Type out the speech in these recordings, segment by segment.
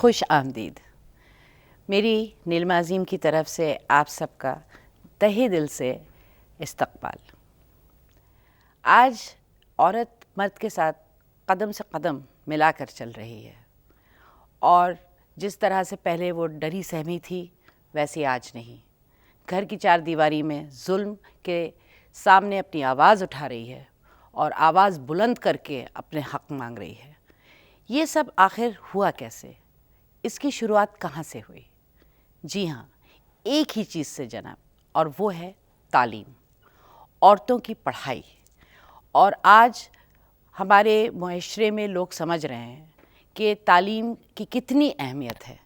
खुश आमदीद। मेरी नीलिमा अज़ीम की तरफ से आप सबका तहे दिल से इस्तकबाल। आज औरत मर्द के साथ कदम से कदम मिलाकर चल रही है और जिस तरह से पहले वो डरी सहमी थी वैसी आज नहीं। घर की चार दीवारी में जुल्म के सामने अपनी आवाज़ उठा रही है और आवाज़ बुलंद करके अपने हक़ मांग रही है। ये सब आखिर हुआ कैसे? इसकी शुरुआत कहाँ से हुई? जी हाँ, एक ही चीज़ से जनाब, और वो है तालीम, औरतों की पढ़ाई। और आज हमारे मुआशरे में लोग समझ रहे हैं कि तालीम की कितनी अहमियत है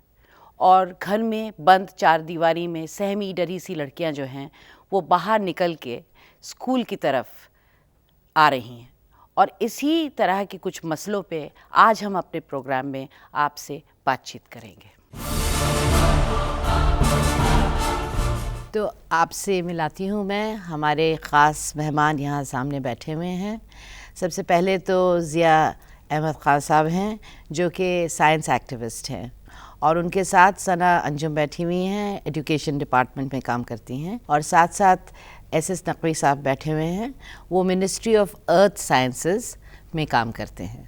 और घर में बंद चार दीवारी में सहमी डरी सी लड़कियां जो हैं वो बाहर निकल के स्कूल की तरफ आ रही हैं। और इसी तरह के कुछ मसलों पे आज हम अपने प्रोग्राम में आपसे बातचीत करेंगे। तो आपसे मिलाती हूँ मैं, हमारे ख़ास मेहमान यहाँ सामने बैठे हुए हैं। सबसे पहले तो ज़िया अहमद ख़ान साहब हैं जो कि साइंस एक्टिविस्ट हैं और उनके साथ सना अंजुम बैठी हुई हैं, एजुकेशन डिपार्टमेंट में काम करती हैं। और साथ साथ एस नकवी साहब बैठे हुए हैं, वो मिनिस्ट्री ऑफ अर्थ साइंसेस में काम करते हैं।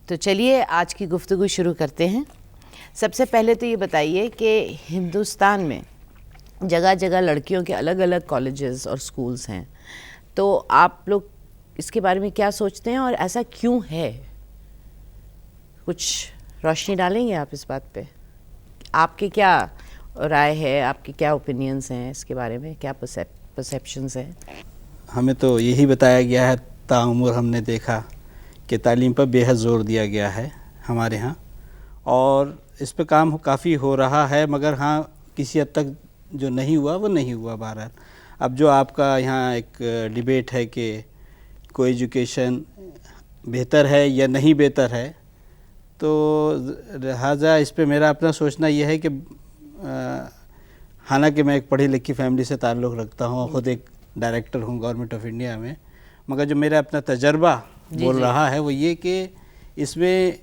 तो चलिए आज की गुफ्तगू शुरू करते हैं। सबसे पहले तो ये बताइए कि हिंदुस्तान में जगह जगह लड़कियों के अलग अलग कॉलेजेस और स्कूल्स हैं, तो आप लोग इसके बारे में क्या सोचते हैं और ऐसा क्यों है? कुछ रोशनी डालेंगे आप इस बात पे? आपकी क्या राय है, आपके क्या ओपिनियंस हैं इसके बारे में, क्या परसेप्शंस हैं? हमें तो यही बताया गया है, ताउम्र हमने देखा कि तालीम पर बेहद ज़ोर दिया गया है हमारे यहाँ और इस पे काम काफ़ी हो रहा है, मगर हाँ किसी हद तक जो नहीं हुआ वो नहीं हुआ। बहरहाल अब जो आपका यहाँ एक डिबेट है कि को एजुकेशन बेहतर है या नहीं बेहतर है, तो लिहाजा इस पे मेरा अपना सोचना यह है कि हालांकि मैं एक पढ़ी लिखी फैमिली से ताल्लुक़ रखता हूँ, ख़ुद एक डायरेक्टर हूँ गवर्नमेंट ऑफ इंडिया में, मगर जो मेरा अपना तजर्बा बोल रहा है वो ये कि इसमें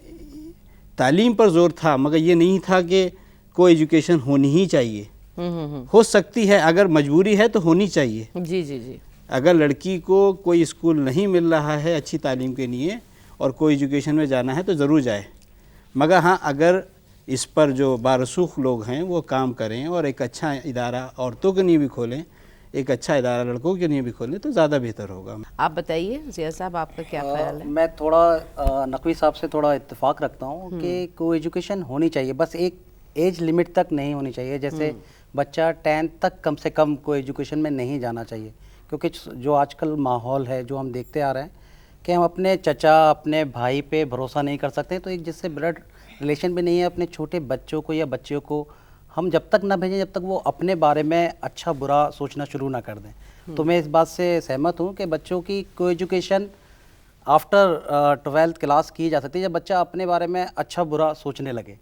तालीम पर ज़ोर था, मगर ये नहीं था कि को एजुकेशन होनी ही चाहिए। हो सकती है, अगर मजबूरी है तो होनी चाहिए। जी जी जी। अगर लड़की को कोई स्कूल नहीं मिल रहा है अच्छी तालीम के लिए और कोई एजुकेशन में जाना है तो ज़रूर जाए, मगर हाँ अगर इस पर जो बारसूख लोग हैं वो काम करें और एक अच्छा इदारा औरतों के लिए भी खोलें, एक अच्छा इदारा लड़कों के लिए भी खोलें तो ज़्यादा बेहतर होगा। आप बताइए ज़िया साहब, आपका क्या ख्याल है? मैं थोड़ा नकवी साहब से थोड़ा इत्तेफाक रखता हूँ कि को एजुकेशन होनी चाहिए, बस एक एज लिमिट तक नहीं होनी चाहिए। जैसे बच्चा 10th तक कम से कम को एजुकेशन में नहीं जाना चाहिए, क्योंकि जो आजकल माहौल है जो हम देखते आ रहे हैं कि हम अपने चचा अपने भाई पे भरोसा नहीं कर सकते, तो एक जिससे ब्लड रिलेशन भी नहीं है, अपने छोटे बच्चों को या बच्चियों को हम जब तक ना भेजें जब तक वो अपने बारे में अच्छा बुरा सोचना शुरू ना कर दें। तो मैं इस बात से सहमत हूँ कि बच्चों की को एजुकेशन आफ्टर 12th क्लास की जा सकती है, जब बच्चा अपने बारे में अच्छा बुरा सोचने लगे।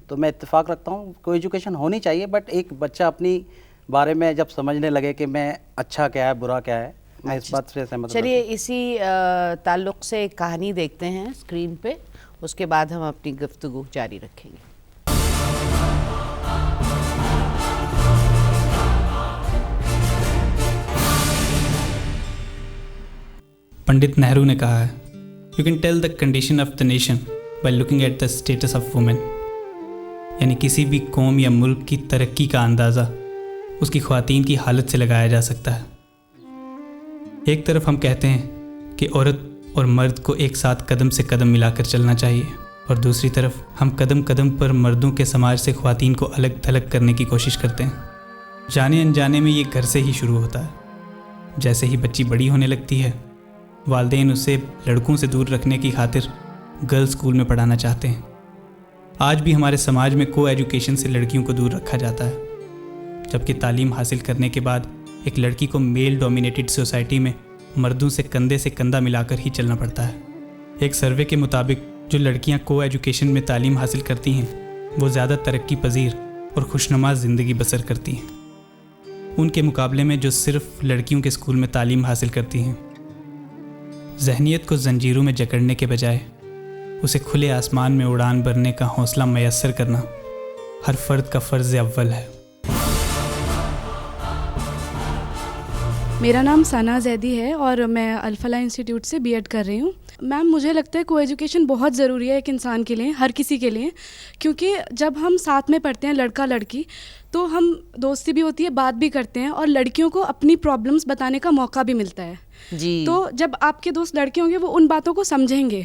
तो मैं इत्तेफाक रखता हूँ को एजुकेशन होनी चाहिए, बट एक बच्चा अपनी बारे में जब समझने लगे कि मैं अच्छा क्या है बुरा क्या है, मैं इस बात से सहमत हूँ। चलिए इसी ताल्लुक़ से एक कहानी देखते हैं स्क्रीन पे, उसके बाद हम अपनी गुफ्तगू जारी रखेंगे। पंडित नेहरू ने कहा है, you can tell the condition of the nation by looking at the status of women. यानी किसी भी कौम या मुल्क की तरक्की का अंदाज़ा उसकी ख़वातीन की हालत से लगाया जा सकता है। एक तरफ हम कहते हैं कि औरत और मर्द को एक साथ कदम से कदम मिलाकर चलना चाहिए, और दूसरी तरफ हम कदम कदम पर मर्दों के समाज से ख़वातीन को अलग थलग करने की कोशिश करते हैं। जाने अनजाने में ये घर से ही शुरू होता है। जैसे ही बच्ची बड़ी होने लगती है, वालिदैन उसे लड़कों से दूर रखने की खातिर गर्ल्स स्कूल में पढ़ाना चाहते हैं। आज भी हमारे समाज में को एजुकेशन से लड़कियों को दूर रखा जाता है, जबकि तालीम हासिल करने के बाद एक लड़की को मेल डोमिनेटेड सोसाइटी में मर्दों से कंधे से कंधा मिलाकर ही चलना पड़ता है। एक सर्वे के मुताबिक जो लड़कियां को एजुकेशन में तालीम हासिल करती हैं वो ज़्यादा तरक्की पजीर और खुशनुमा ज़िंदगी बसर करती हैं, उनके मुकाबले में जो सिर्फ लड़कियों के स्कूल में तालीम हासिल करती हैं। जहनीत को जंजीरों में जकड़ने के बजाय उसे खुले आसमान में उड़ान भरने का हौसला मैसर करना हर फर्द का फ़र्ज़ अव्वल है। मेरा नाम सना जैदी है और मैं अल्फला इंस्टीट्यूट से बीएड कर रही हूँ। मैम, मुझे लगता है को एजुकेशन बहुत ज़रूरी है एक इंसान के लिए, हर किसी के लिए, क्योंकि जब हम साथ में पढ़ते हैं लड़का लड़की, तो हम दोस्ती भी होती है, बात भी करते हैं और लड़कियों को अपनी प्रॉब्लम्स बताने का मौका भी मिलता है जी। तो जब आपके दोस्त लड़के होंगे वो उन बातों को समझेंगे,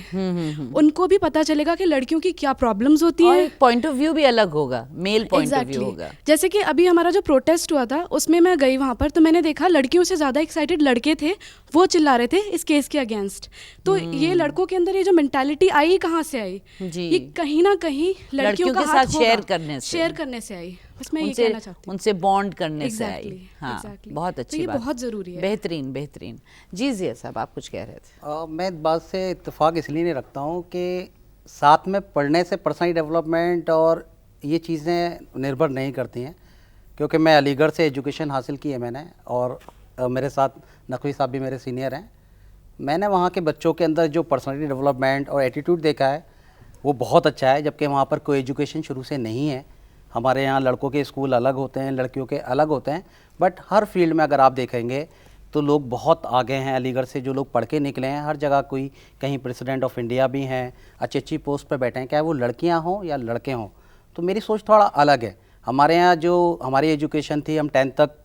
उनको भी पता चलेगा कि लड़कियों की क्या प्रॉब्लम्स होती हैं। पॉइंट ऑफ व्यू भी अलग होगा, मेल पॉइंट ऑफ व्यू होगा। जैसे कि अभी हमारा जो प्रोटेस्ट हुआ था उसमें मैं गई वहाँ पर, तो मैंने देखा लड़कियों से ज़्यादा एक्साइटेड लड़के थे, वो चिल्ला रहे थे इस केस के अगेंस्ट। तो ये लड़कों के अंदर ये जो मेंटालिटी आई कहाँ से आई जी। ये कहीं ना कहीं लड़कियों के साथ शेयर करने से आई। बस मैं ये कहना चाहती हूँ, उनसे बॉन्ड करने से आई। हाँ, exactly. बहुत अच्छी तो ये बात, बहुत ज़रूरी है। बेहतरीन। जी जिया साहब, आप कुछ कह रहे थे। मैं इस बात से इत्तेफाक इसलिए नहीं रखता हूँ कि साथ में पढ़ने से पर्सनल डेवलपमेंट और ये चीज़ें निर्भर नहीं करती हैं, क्योंकि मैं अलीगढ़ से एजुकेशन हासिल की है मैंने, और मेरे साथ नकवी साहब भी मेरे सीनियर हैं। मैंने वहाँ के बच्चों के अंदर जो पर्सनैलिटी डेवलपमेंट और एटीट्यूड देखा है वो बहुत अच्छा है, जबकि वहाँ पर कोई एजुकेशन शुरू से नहीं है। हमारे यहाँ लड़कों के स्कूल अलग होते हैं, लड़कियों के अलग होते हैं, बट हर फील्ड में अगर आप देखेंगे तो लोग बहुत आगे हैं। अलीगढ़ से जो लोग पढ़ के निकले हैं, हर जगह कोई कहीं प्रेसिडेंट ऑफ इंडिया भी हैं, अच्छी अच्छी पोस्ट पे बैठे हैं, चाहे वो लड़कियां हों या लड़के हों। तो मेरी सोच थोड़ा अलग है। हमारे यहाँ जो हमारी एजुकेशन थी, हम 10th तक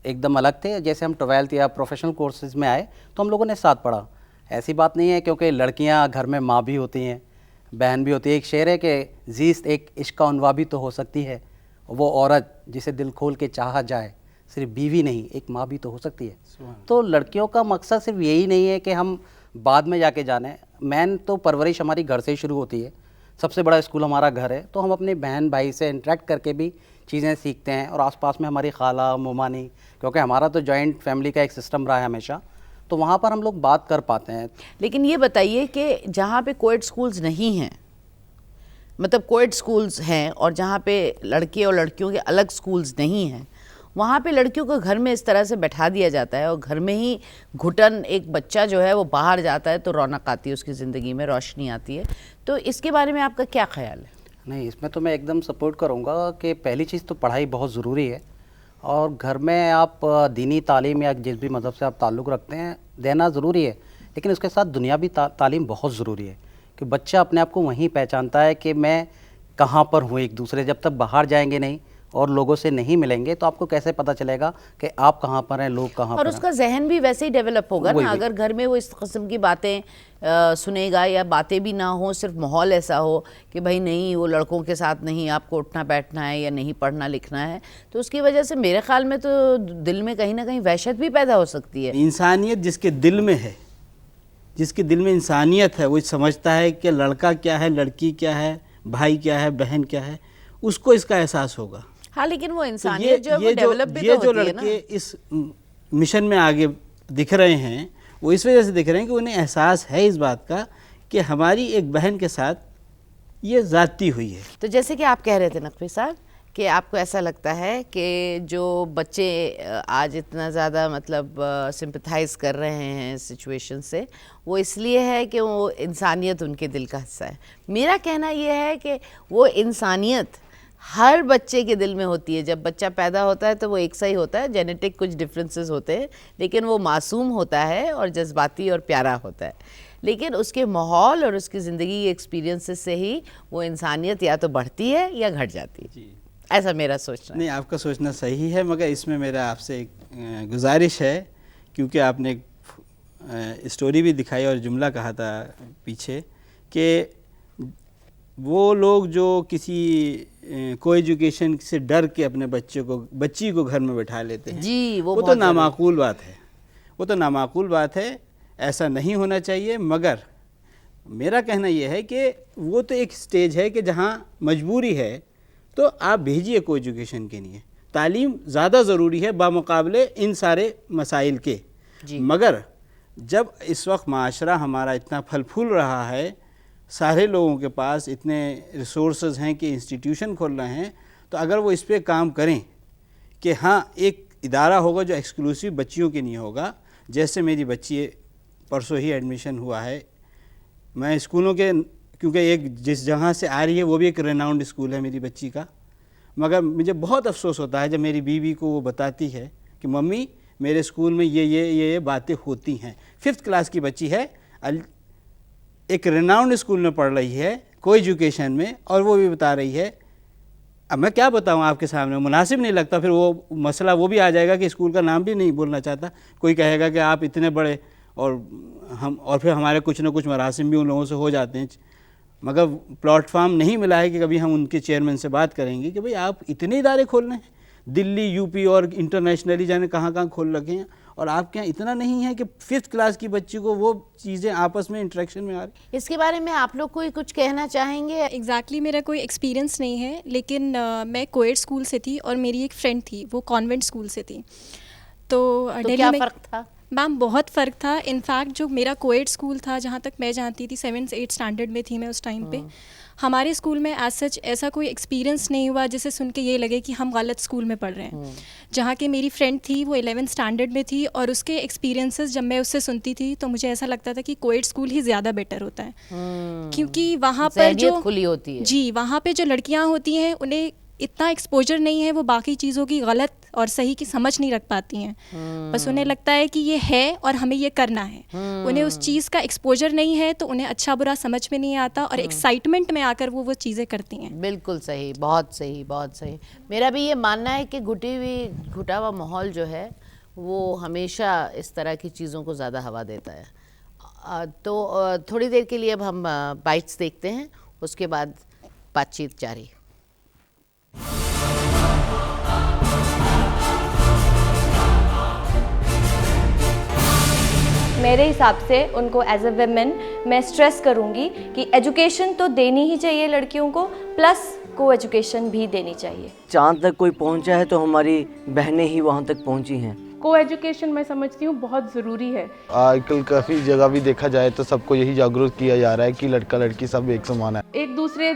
एकदम अलग थे। जैसे हम 12th या प्रोफेशनल कोर्सेज में आए तो हम लोगों ने साथ पढ़ा। ऐसी बात नहीं है, क्योंकि लड़कियाँ घर में माँ भी होती हैं, बहन भी होती है। एक शेर है कि जीस्त एक इश्का उनवा भी तो हो सकती है, वो औरत जिसे दिल खोल के चाहा जाए, सिर्फ बीवी नहीं एक माँ भी तो हो सकती है। तो लड़कियों का मकसद सिर्फ यही नहीं है कि हम बाद में जाके जाने। मैन तो परवरिश हमारी घर से ही शुरू होती है, सबसे बड़ा स्कूल हमारा घर है। तो हम अपने बहन भाई से इंटरेक्ट करके भी चीज़ें सीखते हैं, और आसपास में हमारी खाला मोमानी, क्योंकि हमारा तो जॉइंट फैमिली का एक सिस्टम रहा है हमेशा, तो वहाँ पर हम लोग बात कर पाते हैं। लेकिन ये बताइए कि जहाँ पे कोएड स्कूल्स नहीं हैं, मतलब कोएड स्कूल्स हैं और जहाँ पे लड़के और लड़कियों के अलग स्कूल्स नहीं हैं, वहाँ पे लड़कियों को घर में इस तरह से बैठा दिया जाता है और घर में ही घुटन, एक बच्चा जो है वो बाहर जाता है तो रौनक आती है उसकी ज़िंदगी में, रोशनी आती है। तो इसके बारे में आपका क्या ख्याल है? नहीं, इसमें तो मैं एकदम सपोर्ट करूँगा कि पहली चीज़ तो पढ़ाई बहुत ज़रूरी है, और घर में आप दीनी तालीम या जिस भी मज़हब से आप ताल्लुक़ रखते हैं देना ज़रूरी है, लेकिन उसके साथ दुनियावी तालीम बहुत ज़रूरी है कि बच्चा अपने आप को वहीं पहचानता है कि मैं कहाँ पर हूँ। एक दूसरे जब तक बाहर जाएंगे नहीं और लोगों से नहीं मिलेंगे तो आपको कैसे पता चलेगा कि आप कहाँ पर हैं, लोग कहाँ पर हैं। और उसका जहन भी वैसे ही डेवलप होगा ना। अगर घर में वो इस किस्म की बातें सुनेगा या बातें भी ना हो, सिर्फ माहौल ऐसा हो कि भाई नहीं वो लड़कों के साथ नहीं, आपको उठना बैठना है या नहीं पढ़ना लिखना है, तो उसकी वजह से मेरे ख्याल में तो दिल में कहीं ना कहीं वहशत भी पैदा हो सकती है। इंसानियत जिसके दिल में है, जिसके दिल में इंसानियत है, वो समझता है कि लड़का क्या है, लड़की क्या है, भाई क्या है, बहन क्या है, उसको इसका एहसास होगा। हाँ, लेकिन वो तो इंसानियत जो है वो डेवलप भी तो होती है ना। लड़के इस मिशन में आगे दिख रहे हैं वो इस वजह से दिख रहे हैं कि उन्हें एहसास है इस बात का कि हमारी एक बहन के साथ ये ज़्यादती हुई है। तो जैसे कि आप कह रहे थे नकवी साहब कि आपको ऐसा लगता है कि जो बच्चे आज इतना ज़्यादा मतलब सिंपथाइज़ कर रहे हैं सिचुएशन से, वो इसलिए है कि वो इंसानियत उनके दिल का हिस्सा है। मेरा कहना ये है कि वो इंसानियत हर बच्चे के दिल में होती है। जब बच्चा पैदा होता है तो वो एक सा ही होता है, जेनेटिक कुछ डिफरेंसेस होते हैं, लेकिन वो मासूम होता है और जज्बाती और प्यारा होता है। लेकिन उसके माहौल और उसकी ज़िंदगी के एक्सपीरियंसेस से ही वो इंसानियत या तो बढ़ती है या घट जाती है। ऐसा मेरा सोचना है। नहीं, आपका सोचना सही है, मगर इसमें मेरा आपसे एक गुजारिश है, क्योंकि आपने एक स्टोरी भी दिखाई और जुमला कहा था पीछे कि वो लोग जो किसी को एजुकेशन से डर के अपने बच्ची को घर में बैठा लेते हैं जी, वो तो नामाकूल बात है, वो तो नामाकूल बात है, ऐसा नहीं होना चाहिए। मगर मेरा कहना यह है कि वो तो एक स्टेज है कि जहाँ मजबूरी है तो आप भेजिए को एजुकेशन के लिए। तालीम ज़्यादा ज़रूरी है बामुकाबले इन सारे मसाइल के। मगर जब इस वक्त माशरा हमारा इतना फल फूल रहा है, सारे लोगों के पास इतने रिसोर्सेज हैं कि इंस्टीट्यूशन खोल रहे हैं, तो अगर वो इस पे काम करें कि हाँ एक इदारा होगा जो एक्सक्लूसिव बच्चियों के लिए होगा। जैसे मेरी बच्ची परसों ही एडमिशन हुआ है, मैं स्कूलों के, क्योंकि एक जिस जगह से आ रही है वो भी एक रेनाउंड स्कूल है मेरी बच्ची का, मगर मुझे बहुत अफसोस होता है जब मेरी बीवी को वो बताती है कि मम्मी मेरे स्कूल में ये बातें होती हैं। 5th क्लास की बच्ची है, एक रिनाउंड स्कूल में पढ़ रही है, को एजुकेशन में, और वो भी बता रही है। अब मैं क्या बताऊं आपके सामने, मुनासिब नहीं लगता। फिर वो मसला वो भी आ जाएगा कि स्कूल का नाम भी नहीं बोलना चाहता, कोई कहेगा कि आप इतने बड़े, और फिर हमारे कुछ ना कुछ मरासिम भी उन लोगों से हो जाते हैं। मगर प्लेटफॉर्म नहीं मिला है कि कभी हम उनके चेयरमैन से बात करेंगे कि भाई आप इतने इदारे खोल रहे हैं, दिल्ली, यूपी और इंटरनेशनली जाने कहाँ कहाँ रखे हैं, और आपके यहाँ इतना नहीं है कि 5th क्लास की बच्ची को वो चीज़ें आपस में इंटरेक्शन में आ रही। इसके बारे में आप लोग कोई कुछ कहना चाहेंगे? एग्जैक्टली मेरा कोई एक्सपीरियंस नहीं है, लेकिन मैं कोएड स्कूल से थी और मेरी एक फ्रेंड थी, वो कॉन्वेंट स्कूल से थी। तो दिल्ली क्या में फ़र्क था? मैम बहुत फ़र्क था। इनफैक्ट जो मेरा कोएड स्कूल था, जहाँ तक मैं जानती थी 7th 8th स्टैंडर्ड में थी मैं उस टाइम पे, हमारे स्कूल में एज सच ऐसा कोई एक्सपीरियंस नहीं हुआ जिसे सुन के ये लगे कि हम गलत स्कूल में पढ़ रहे हैं। जहाँ के मेरी फ्रेंड थी वो 11th स्टैंडर्ड में थी, और उसके एक्सपीरियंसेस जब मैं उससे सुनती थी तो मुझे ऐसा लगता था कि कोएड स्कूल ही ज़्यादा बेटर होता है, क्योंकि वहाँ पर जो खुली होती है। जी, वहाँ पे जो लड़कियाँ होती हैं उन्हें इतना एक्सपोजर नहीं है, वो बाकी चीज़ों की गलत और सही की समझ नहीं रख पाती हैं। बस उन्हें लगता है कि ये है और हमें ये करना है। उन्हें उस चीज़ का एक्सपोजर नहीं है, तो उन्हें अच्छा बुरा समझ में नहीं आता, और एक्साइटमेंट में आकर वो चीज़ें करती हैं। बिल्कुल सही, बहुत सही, बहुत सही। मेरा भी ये मानना है कि घुटा हुआ माहौल जो है वो हमेशा इस तरह की चीज़ों को ज़्यादा हवा देता है। तो थोड़ी देर के लिए अब हम बाइट्स देखते हैं, उसके बाद बातचीत जारी। मेरे हिसाब से उनको एज अ वुमेन मैं स्ट्रेस करूँगी कि एजुकेशन तो देनी ही चाहिए लड़कियों को, प्लस को एजुकेशन भी देनी चाहिए। चाँद तक कोई पहुंचा है तो हमारी बहनें ही वहां तक पहुंची हैं। को एजुकेशन मैं समझती हूँ बहुत ज़रूरी है। आजकल काफ़ी जगह भी देखा जाए तो सबको यही जागरूक किया जा रहा है कि लड़का लड़की सब एक समान है। एक दूसरे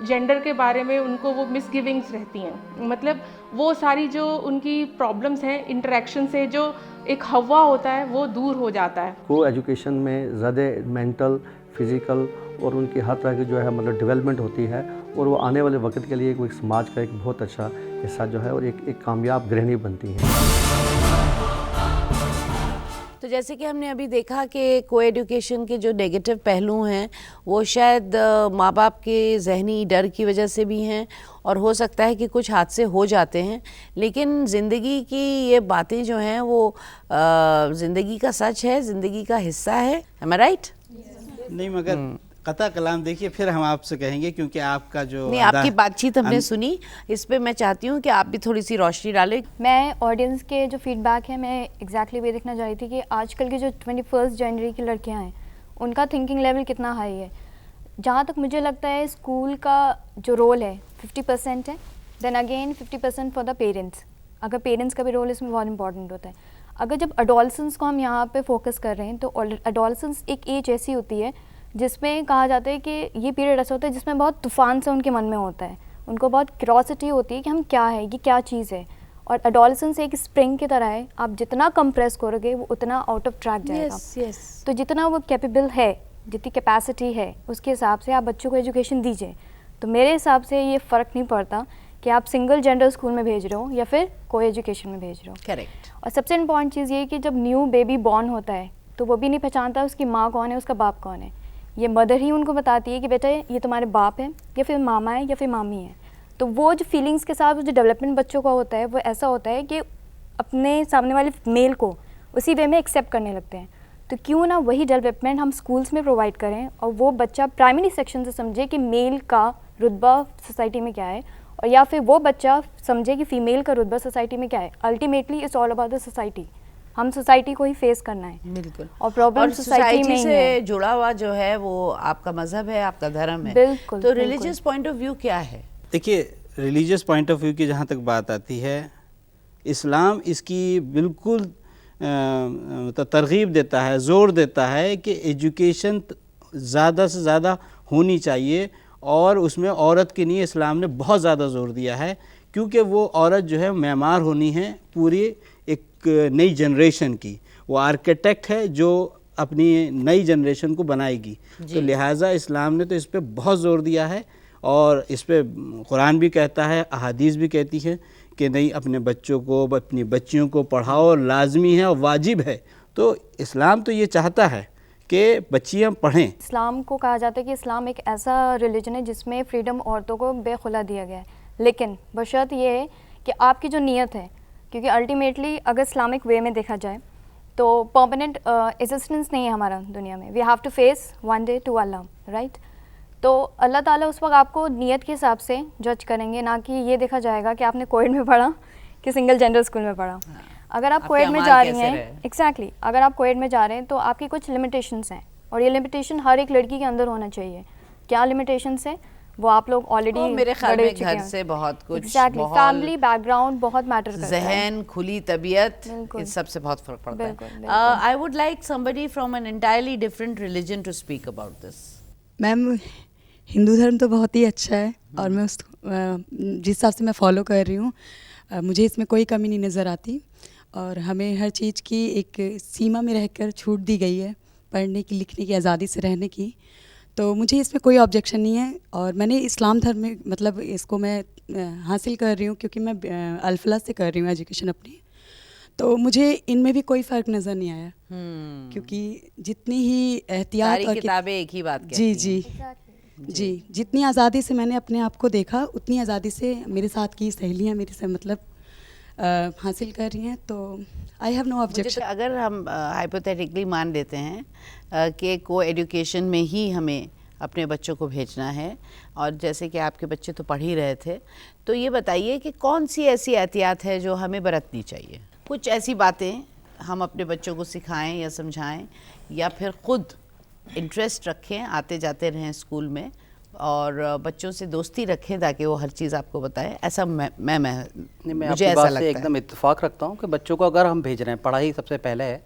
जेंडर के बारे में उनको वो मिसगिविंग्स रहती हैं, मतलब वो सारी जो उनकी प्रॉब्लम्स हैं इंटरेक्शन से, जो एक हवा होता है वो दूर हो जाता है। को एजुकेशन में ज़्यादा मेंटल, फिज़िकल और उनकी हर तरह की जो है मतलब डेवलपमेंट होती है, और वो आने वाले वक्त के लिए एक समाज का एक बहुत अच्छा हिस्सा जो है और एक कामयाब गृहिणी बनती है। तो जैसे कि हमने अभी देखा कि को एजुकेशन के जो नेगेटिव पहलू हैं वो शायद माँ बाप के ज़हनी डर की वजह से भी हैं, और हो सकता है कि कुछ हादसे हो जाते हैं, लेकिन ज़िंदगी की ये बातें जो हैं वो ज़िंदगी का सच है, ज़िंदगी का हिस्सा है। Am I right? नहीं, मगर कता कलाम देखिए, फिर हम आपसे कहेंगे, क्योंकि आपका जो नहीं, आपकी बातचीत हमने सुनी, इस पे मैं चाहती हूँ कि आप भी थोड़ी सी रोशनी डालें। मैं ऑडियंस के जो फीडबैक है, मैं एग्जैक्टली ये देखना चाह रही थी कि आजकल की जो 21st जनवरी की लड़कियाँ हैं उनका थिंकिंग लेवल कितना हाई है। जहाँ तक मुझे लगता है स्कूल का जो रोल है 50% है, then again 50% for the parents. अगर पेरेंट्स का भी रोल इसमें बहुत इंपॉर्टेंट होता है। अगर जब अडोलसेंस को हम यहाँ पे फोकस कर रहे हैं, तो अडोलसेंस एक एज ऐसी होती है जिसमें कहा जाता है कि ये पीरियड ऐसा होता है जिसमें बहुत तूफान सा उनके मन में होता है, उनको बहुत क्यूरोसिटी होती है कि हम क्या है, ये क्या चीज़ है। और अडोलसेंस एक स्प्रिंग की तरह है, आप जितना कंप्रेस करोगे वो उतना आउट ऑफ ट्रैक जाएगा। तो जितना वो कैपेबल है, जितनी कैपेसिटी है, उसके हिसाब से आप बच्चों को एजुकेशन दीजिए। तो मेरे हिसाब से ये फ़र्क नहीं पड़ता कि आप सिंगल जेंडर स्कूल में भेज रहे हो या फिर को एजुकेशन में भेज रहे हो। करेक्ट। और सबसे इम्पॉर्टेंट चीज़ ये है कि जब न्यू बेबी बॉर्न होता है तो वो भी नहीं पहचानता उसकी माँ कौन है, उसका बाप कौन है। ये मदर ही उनको बताती है कि बेटा ये तुम्हारे बाप है या फिर मामा है या फिर मामी है। तो वो जो फीलिंग्स के साथ जो डेवलपमेंट बच्चों का होता है वो ऐसा होता है कि अपने सामने वाले मेल को उसी वे में एक्सेप्ट करने लगते हैं। तो क्यों ना वही डेवलपमेंट हम स्कूल्स में प्रोवाइड करें और वो बच्चा प्राइमरी सेक्शन से समझे कि मेल का रुतबा सोसाइटी में क्या है, और या फिर वो बच्चा समझे कि फ़ीमेल का रुतबा सोसाइटी में क्या है। Ultimately it's all about the society. हम सोसाइटी को ही फेस करना है। बिल्कुल। और प्रॉब्लम सोसाइटी में से जुड़ा हुआ जो है वो आपका मजहब है, आपका धर्म है। बिल्कुल। तो रिलीजियस पॉइंट ऑफ व्यू क्या है? देखिए, रिलीजियस पॉइंट ऑफ व्यू की जहाँ तक बात आती है, इस्लाम इसकी बिल्कुल तरगीब देता है, ज़ोर देता है कि एजुकेशन ज़्यादा से ज़्यादा होनी चाहिए, और उसमें औरत के लिए इस्लाम ने बहुत ज़्यादा ज़ोर दिया है, क्योंकि वो औरत जो है मेमार होनी है पूरी एक नई जनरेशन की। वो आर्किटेक्ट है जो अपनी नई जनरेशन को बनाएगी। तो लिहाजा इस्लाम ने तो इस पर बहुत ज़ोर दिया है, और इस पे कुरान भी कहता है, अहादीस भी कहती है कि नहीं, अपने बच्चों को, अपनी बच्चियों को पढ़ाओ, लाजमी है और वाजिब है। तो इस्लाम तो ये चाहता है कि बच्चियाँ पढ़ें। इस्लाम को कहा जाता है कि इस्लाम एक ऐसा रिलीजन है जिसमें फ्रीडम औरतों को बेखुला दिया गया है, लेकिन बशर्त ये है कि आपकी जो नीयत है, क्योंकि अल्टीमेटली अगर इस्लामिक वे में देखा जाए तो परमानेंट एग्जिस्टेंस नहीं है हमारा दुनिया में। We have to face one day to Allah, right. तो अल्लाह ताला उस वक्त आपको नीयत के हिसाब से जज करेंगे, ना कि ये देखा जाएगा कि आपने कोएड में पढ़ा कि सिंगल जेंडर स्कूल में पढ़ा। अगर आप कोएड में जा रही हैं, एग्जैक्टली, अगर आप कोएड में जा रहे हैं तो आपकी कुछ लिमिटेशंस हैं, और ये लिमिटेशन हर एक लड़की के अंदर होना चाहिए। क्या लिमिटेशंस हैं वो आप लोग ऑलरेडी मेरे ख्याल में घर से बहुत कुछ, फैमिली बैकग्राउंड बहुत मैटर करता है, जहन, खुली तबीयत, इस सबसे बहुत फर्क पड़ता है। I would like somebody from an entirely different religion to speak about this. Ma'am, Hindu धर्म तो बहुत ही अच्छा है और मैं उस जिस हिसाब से मैं फॉलो कर रही हूँ, मुझे इसमें कोई कमी नहीं नज़र आती, और हमें हर चीज़ की एक सीमा में रहकर छूट दी गई है, पढ़ने की, लिखने की, आज़ादी से रहने की। तो मुझे इसमें कोई ऑब्जेक्शन नहीं है, और मैंने इस्लाम धर्म में, मतलब इसको मैं हासिल कर रही हूँ क्योंकि मैं अल-फलाह से कर रही हूँ एजुकेशन अपनी। तो मुझे इनमें भी कोई फ़र्क नज़र नहीं आया, क्योंकि जितनी ही एहतियात और किताबें एक ही बात कहती जी हैं। जी जी, जितनी आज़ादी से मैंने अपने आप को देखा, उतनी आज़ादी से मेरे साथ की सहेलियाँ मेरे से मतलब हासिल कर रही हैं, तो आई हैव नो ऑब्जेक्शन। अगर हम हाइपोथेटिकली मान लेते हैं कि को एजुकेशन में ही हमें अपने बच्चों को भेजना है, और जैसे कि आपके बच्चे तो पढ़ ही रहे थे, तो ये बताइए कि कौन सी ऐसी एहतियात है जो हमें बरतनी चाहिए? कुछ ऐसी बातें हम अपने बच्चों को सिखाएं या समझाएं, या फिर ख़ुद इंटरेस्ट रखें, आते जाते रहें स्कूल में, और बच्चों से दोस्ती रखें ताकि वो हर चीज़ आपको बताएं। ऐसा मैं मुझे ऐसा लगता है। एकदम इत्तेफाक रखता हूँ कि बच्चों को अगर हम भेज रहे हैं, पढ़ाई सबसे पहले है,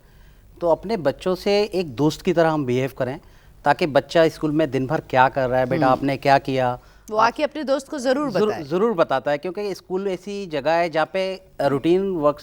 तो अपने बच्चों से एक दोस्त की तरह हम बिहेव करें, ताकि बच्चा स्कूल में दिन भर क्या कर रहा है, बेटा आपने क्या किया, वो आके अपने दोस्त को ज़रूर बताता है, क्योंकि स्कूल ऐसी जगह है जहाँ पे रूटीन वर्क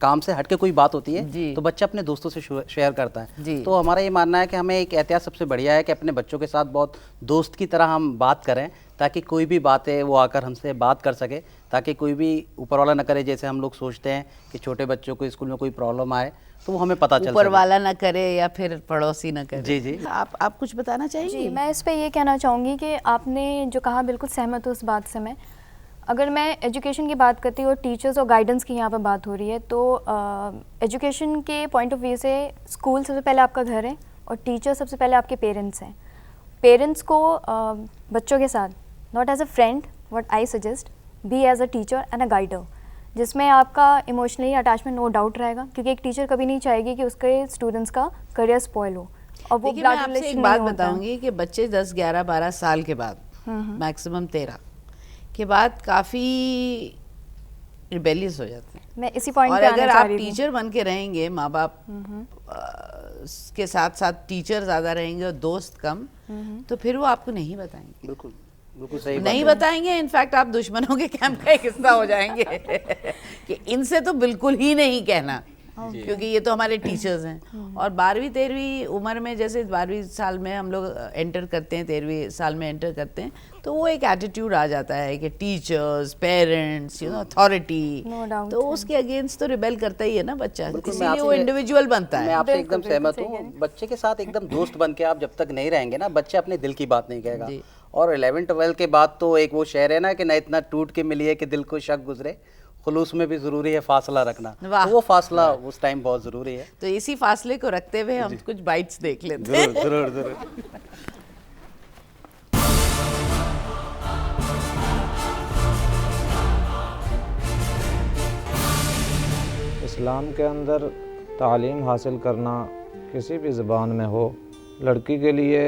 काम से हट के कोई बात होती है तो बच्चा अपने दोस्तों से शेयर करता है। तो हमारा ये मानना है कि हमें एक एहतियात सबसे बढ़िया है कि अपने बच्चों के साथ बहुत दोस्त की तरह हम बात करें, ताकि कोई भी बात है वो आकर हमसे बात कर सके, ताकि कोई भी ऊपर वाला ना करे। जैसे हम लोग सोचते हैं कि छोटे बच्चों को स्कूल में कोई प्रॉब्लम आए तो वो हमें पता चल, ऊपर वाला ना करे या फिर पड़ोसी ना करे। जी जी, आप कुछ बताना चाहेंगे? जी, मैं इस पे ये कहना चाहूँगी कि आपने जो कहा बिल्कुल सहमत हूँ उस बात से मैं। अगर मैं एजुकेशन की बात करती हूँ और टीचर्स और गाइडेंस की यहाँ पर बात हो रही है, तो एजुकेशन के पॉइंट ऑफ व्यू से स्कूल सबसे पहले आपका घर है, और टीचर सबसे पहले आपके पेरेंट्स हैं। पेरेंट्स को बच्चों के साथ not as a friend, what I suggest, be as a teacher and a guider, जिसमें आपका इमोशनली अटैचमेंट नो डाउट रहेगा, क्योंकि एक टीचर कभी नहीं चाहेगी कि उसके स्टूडेंट्स का करियर स्पॉइल हो। और वो मैं आपसे एक बात बताऊंगी कि बच्चे 10, 11, 12 साल के बाद, मैक्सिमम 13 के बाद काफ़ी रिबेलियस हो जाते हैं। मैं इसी पॉइंट और पे अगर आप टीचर बन के रहेंगे, माँ बाप के साथ साथ टीचर ज़्यादा रहेंगे और दोस्त कम, तो फिर वो आपको नहीं बताएंगे। बिल्कुल सही नहीं बताएंगे। इनफैक्ट आप दुश्मनों के कैंप का एक हिस्सा हो जाएंगे कि इनसे तो बिल्कुल ही नहीं कहना, क्योंकि ये तो हमारे टीचर्स हैं। और 12वीं 13वीं उम्र में, जैसे 12वीं साल में हम लोग एंटर करते हैं, 13वीं साल में एंटर करते हैं, तो वो एक एटीट्यूड आ जाता है कि टीचर्स, पेरेंट्स, अथॉरिटी, तो उसके अगेंस्ट तो रिबेल करता ही है ना बच्चा, इसीलिए वो इंडिविजुअल बनता है। मैं आपसे एकदम सहमत हूँ। बच्चे के साथ एकदम दोस्त बन के आप जब तक नहीं रहेंगे ना, बच्चा अपने दिल की बात नहीं कहेगा। और 11 12 के बाद तो एक वो शेर है ना कि ना इतना टूट के मिलिए कि दिल को शक गुजरे, खुलूस में भी ज़रूरी है फासला रखना। तो वो फासला उस टाइम बहुत ज़रूरी है। तो इसी फासले को रखते हुए हम कुछ बाइट्स देख लेते हैं। ज़रूर। इस्लाम के अंदर तालीम हासिल करना किसी भी ज़बान में हो, लड़की के लिए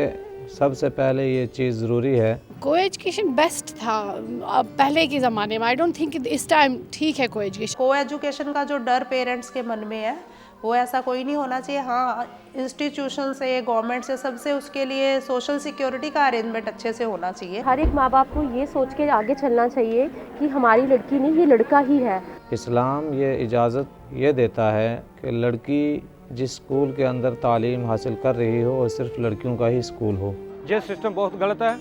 सबसे पहले ये चीज़ ज़रूरी है। को एजुकेशन बेस्ट था पहले के ज़माने में। आई डोंट थिंक इस टाइम ठीक है को एजुकेशन। को एजुकेशन का जो डर पेरेंट्स के मन में है, वो ऐसा कोई नहीं होना चाहिए। हाँ, इंस्टीट्यूशन से, गवर्नमेंट से, सबसे उसके लिए सोशल सिक्योरिटी का अरेंजमेंट अच्छे से होना चाहिए। हर एक माँ बाप को ये सोच के आगे चलना चाहिए कि हमारी लड़की नहीं, ये लड़का ही है। इस्लाम ये इजाज़त ये देता है कि लड़की जिस स्कूल के अंदर तालीम हासिल कर रही हो वो सिर्फ लड़कियों का ही स्कूल हो। ये सिस्टम बहुत गलत है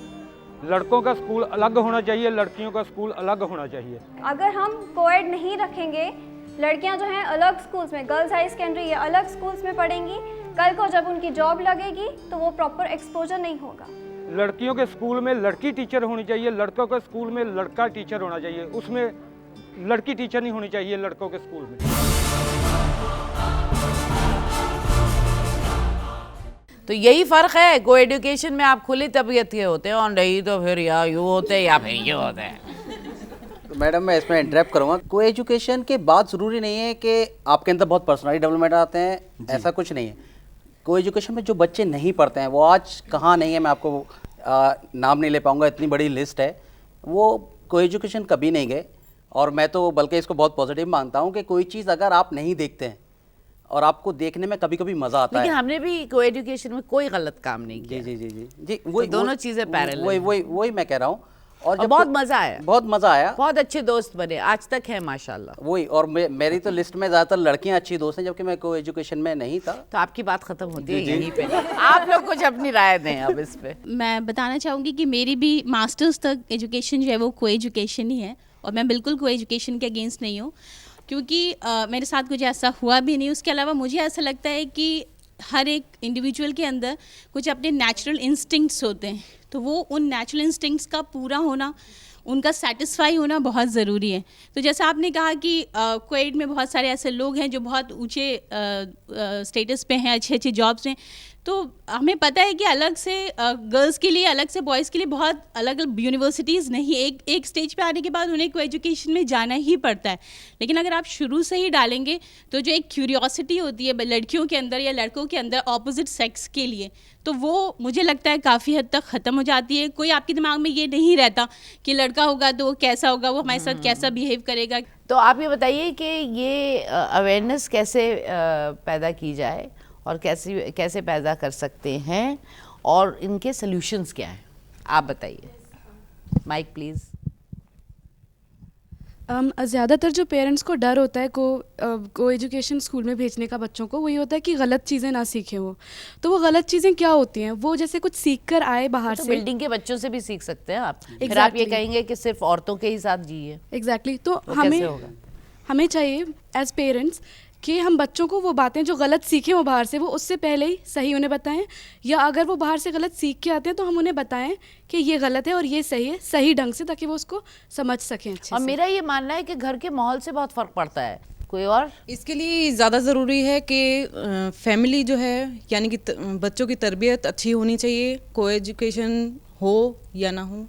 लड़कों का स्कूल अलग होना चाहिए, लड़कियों का स्कूल अलग होना चाहिए। अगर हम कोएड नहीं रखेंगे, लड़कियां जो हैं अलग स्कूल्स में, गर्ल्स हाई सेकेंडरी या अलग स्कूल्स में पढ़ेंगी, कल को जब उनकी जॉब लगेगी तो वो प्रॉपर एक्सपोजर नहीं होगा। लड़कियों के स्कूल में लड़की टीचर होनी चाहिए, लड़कों के स्कूल में लड़का टीचर होना चाहिए, उसमें लड़की टीचर नहीं होनी चाहिए लड़कों के स्कूल में। तो यही फ़र्क है, को एजुकेशन में आप खुली तबीयत के होते हैं और नहीं तो फिर या यूँ होते हैं या फिर ये होते हैं। तो मैडम मैं इसमें इंटरप्ट करूँगा, को एजुकेशन के बाद ज़रूरी नहीं है कि आपके अंदर बहुत पर्सनैलिटी डेवलपमेंट आते हैं, ऐसा कुछ नहीं है। को एजुकेशन में जो बच्चे नहीं पढ़ते हैं वो आज कहाँ नहीं है, मैं आपको नाम नहीं ले पाऊँगा, इतनी बड़ी लिस्ट है, वो को एजुकेशन कभी नहीं गए। और मैं तो बल्कि इसको बहुत पॉजिटिव मानता हूँ कि कोई चीज़ अगर आप नहीं देखते हैं और आपको देखने में कभी कभी मज़ा आता है। लेकिन हमने भी को एजुकेशन में कोई गलत काम नहीं किया। जी जी जी जी तो दोनों चीज़ें पैरेलल। वही मैं कह रहा हूँ। और बहुत मज़ा आया, बहुत मज़ा आया, बहुत अच्छे दोस्त बने, आज तक है माशाल्लाह। वही, और मेरी तो लिस्ट में ज़्यादातर लड़कियां अच्छी दोस्त हैं, जबकि मैं को एजुकेशन में नहीं था। तो आपकी बात ख़त्म होती है यहीं पे। आप लोग कुछ अपनी राय दें अब इस पे। मैं बताना चाहूँगी कि मेरी भी मास्टर्स तक एजुकेशन जो है वो को एजुकेशन ही है, और मैं बिल्कुल को एजुकेशन के अगेंस्ट नहीं हूँ, क्योंकि मेरे साथ कुछ ऐसा हुआ भी नहीं। उसके अलावा मुझे ऐसा लगता है कि हर एक इंडिविजुअल के अंदर कुछ अपने नेचुरल इंस्टिंक्ट्स होते हैं, तो वो उन नेचुरल इंस्टिंक्ट्स का पूरा होना, उनका सेटिस्फाई होना बहुत ज़रूरी है। तो जैसा आपने कहा कि क्वेड में बहुत सारे ऐसे लोग हैं जो बहुत ऊंचे स्टेटस पे हैं, अच्छे अच्छे जॉब्स में, तो हमें पता है कि अलग से गर्ल्स के लिए, अलग से बॉयज़ के लिए बहुत अलग अलग यूनिवर्सिटीज़ नहीं, एक स्टेज पे आने के बाद उन्हें को एजुकेशन में जाना ही पड़ता है। लेकिन अगर आप शुरू से ही डालेंगे तो जो एक क्यूरियोसिटी होती है लड़कियों के अंदर या लड़कों के अंदर ऑपोजिट सेक्स के लिए, तो वो मुझे लगता है काफ़ी हद तक ख़त्म हो जाती है। कोई आपके दिमाग में ये नहीं रहता कि लड़का होगा तो वो कैसा होगा, वो हमारे साथ कैसा बिहेव करेगा। तो आप ये बताइए कि ये अवेयरनेस कैसे पैदा की जाए और कैसे पैदा कर सकते हैं, और इनके सॉल्यूशंस क्या हैं, आप बताइए। Mike please. ज़्यादातर जो पेरेंट्स को डर होता है को एजुकेशन स्कूल में भेजने का बच्चों को, वही होता है कि गलत चीज़ें ना सीखें वो। तो वो गलत चीज़ें क्या होती हैं, वो जैसे कुछ सीख कर आए बाहर से। बिल्डिंग के बच्चों से भी सीख सकते हैं आप। फिर आप ये कहेंगे कि सिर्फ औरतों के ही साथ जिए। एग्जैक्टली। तो हमें चाहिए एज पेरेंट्स कि हम बच्चों को वो बातें जो गलत सीखें वो बाहर से, वो उससे पहले ही सही उन्हें बताएं, या अगर वो बाहर से गलत सीख के आते हैं तो हम उन्हें बताएं कि ये गलत है और ये सही है, सही ढंग से, ताकि वो उसको समझ सकें अच्छे और से। मेरा ये मानना है कि घर के माहौल से बहुत फ़र्क पड़ता है। कोई और? इसके लिए ज़्यादा ज़रूरी है कि फैमिली जो है, यानी कि बच्चों की तरबियत अच्छी होनी चाहिए, को एजुकेशन हो या ना हो।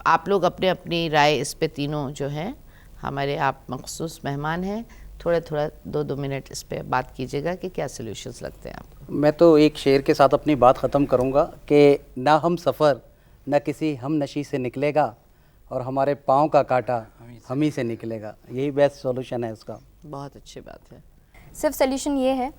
आप लोग अपने अपनी राय इस पे तीनों जो हैं, हमारे आप मखसूस मेहमान हैं, थोड़ा 2 मिनट इस पे बात कीजिएगा कि क्या सॉल्यूशंस लगते हैं आपको। मैं तो एक शेर के साथ अपनी बात ख़त्म करूँगा कि ना हम सफ़र ना किसी हम नशी से निकलेगा, और हमारे पाँव का कांटा हम ही से निकलेगा। यही बेस्ट सॉल्यूशन है उसका। बहुत अच्छी बात है। सिर्फ सॉल्यूशन ये है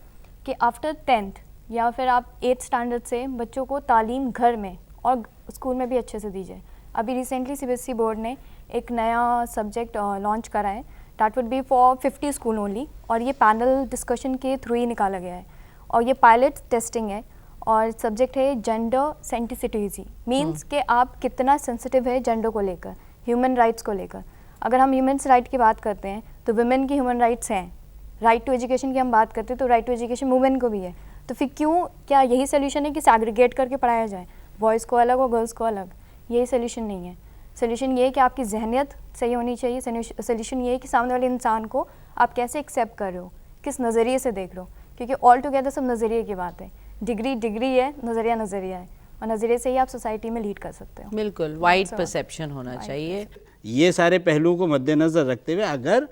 कि आफ्टर 10th या फिर आप 8th स्टैंडर्ड से बच्चों को तालीम घर में और स्कूल में भी अच्छे से दीजिए। अभी रिसेंटली CBSE बोर्ड ने एक नया सब्जेक्ट लॉन्च करा है, that would be for 50 school only, और ये पैनल डिस्कशन के थ्रू ही निकाला गया है, और ये पायलट टेस्टिंग है, और सब्जेक्ट है जेंडर सेंसिटिविटी, मीन्स कि आप कितना सेंसिटिव है जेंडर को लेकर, ह्यूमन राइट्स को लेकर। अगर हम ह्यूमन राइट की बात करते हैं तो वुमेन की ह्यूमन राइट्स हैं, राइट टू एजुकेशन की हम बात करते हैं तो राइट टू एजुकेशन वुमेन को भी है। तो फिर क्यों, क्या यही सोल्यूशन है कि सैग्रीगेट करके पढ़ाया जाए, बॉयज़ को अलग और गर्ल्स को अलग? यही सोल्यूशन नहीं है। सोल्यूशन ये है कि आपकी जहनियत सही होनी चाहिए। सोल्यूशन ये है कि सामने वाले इंसान को आप कैसे एक्सेप्ट कर रहे हो, किस नज़रिए से देख रहे हो, क्योंकि ऑल टुगेदर सब नज़रिए की बात है। डिग्री है, नज़रिया है, और नज़रिए से ही आप सोसाइटी में लीड कर सकते हो। बिल्कुल, वाइड परसेप्शन होना चाहिए। ये सारे पहलुओं को मद्देनज़र रखते हुए अगर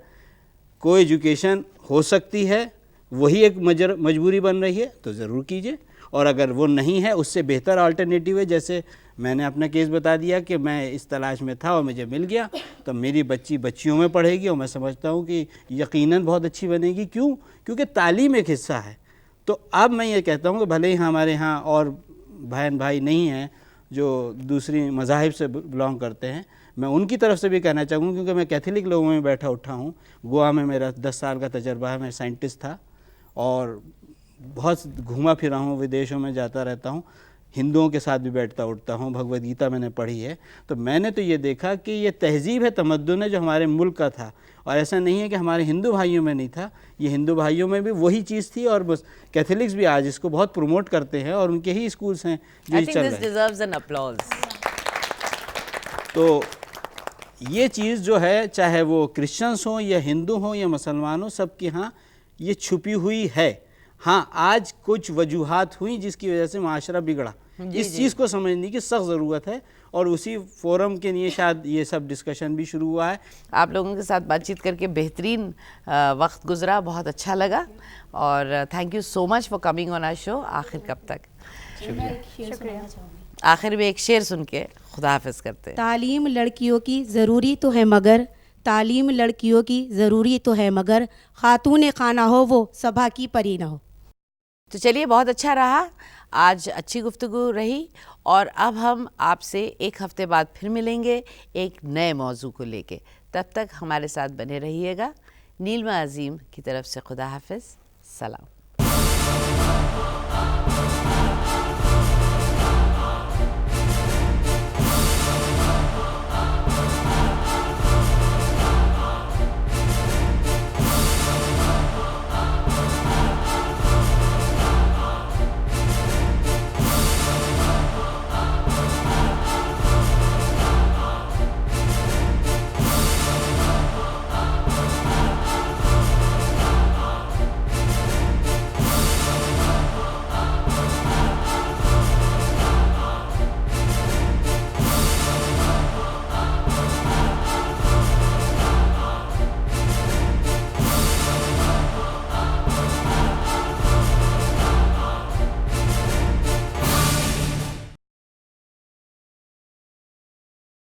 को एजुकेशन हो सकती है, वही एक मजबूरी बन रही है, तो ज़रूर कीजिए, और अगर वो नहीं है उससे बेहतर अल्टरनेटिव है। जैसे मैंने अपना केस बता दिया कि मैं इस तलाश में था और मुझे मिल गया, तो मेरी बच्चियों में पढ़ेगी, और मैं समझता हूँ कि यकीनन बहुत अच्छी बनेगी। क्यों? क्योंकि तालीम एक हिस्सा है। तो अब मैं ये कहता हूँ कि भले ही हमारे यहाँ और बहन भाई नहीं हैं जो दूसरी मज़ाहिब से बिलोंग करते हैं, मैं उनकी तरफ से भी कहना चाहूँगा, क्योंकि मैं कैथोलिक लोगों में बैठा उठा हूँ। गोवा में मेरा 10 साल का तजर्बा है, मैं साइंटिस्ट था और बहुत घूमा फिरा हूँ, विदेशों में जाता रहता हूँ। हिंदुओं के साथ भी बैठता उठता हूँ, भगवद गीता मैंने पढ़ी है, तो मैंने तो ये देखा कि ये तहज़ीब है, तमद्दुन है जो हमारे मुल्क का था। और ऐसा नहीं है कि हमारे हिंदू भाइयों में नहीं था, ये हिंदू भाइयों में भी वही चीज़ थी। और बस कैथोलिक्स भी आज इसको बहुत प्रमोट करते हैं और उनके ही स्कूल्स हैं जो ये चल रहे हैं। तो ये चीज़ जो है, चाहे वो क्रिश्चियंस हों या हिंदू हों या मुसलमान हों, सबके यहाँ ये छुपी हुई है। हाँ, आज कुछ वजूहात हुई जिसकी वजह से माशरा बिगड़ा, इस चीज़ को समझने की सख्त ज़रूरत है और उसी फोरम के लिए शायद ये सब डिस्कशन भी शुरू हुआ है। आप लोगों के साथ बातचीत करके बेहतरीन वक्त गुजरा, बहुत अच्छा लगा और thank you so much for coming on our show. आखिर कब तक, शुक्रिया। आखिर में एक शेर सुन के खुदा हाफिज़ करते हैं। तालीम लड़कियों की ज़रूरी तो है मगर, तालीम लड़कियों की ज़रूरी तो है मगर, खातून खाना हो वो सभा की परी ना हो। तो चलिए, बहुत अच्छा रहा, आज अच्छी गुफ्तगू रही और अब हम आपसे एक हफ्ते बाद फिर मिलेंगे एक नए मौजू को लेके। तब तक हमारे साथ बने रहिएगा। नीलमा अजीम की तरफ से खुदा हाफिज़, सलाम।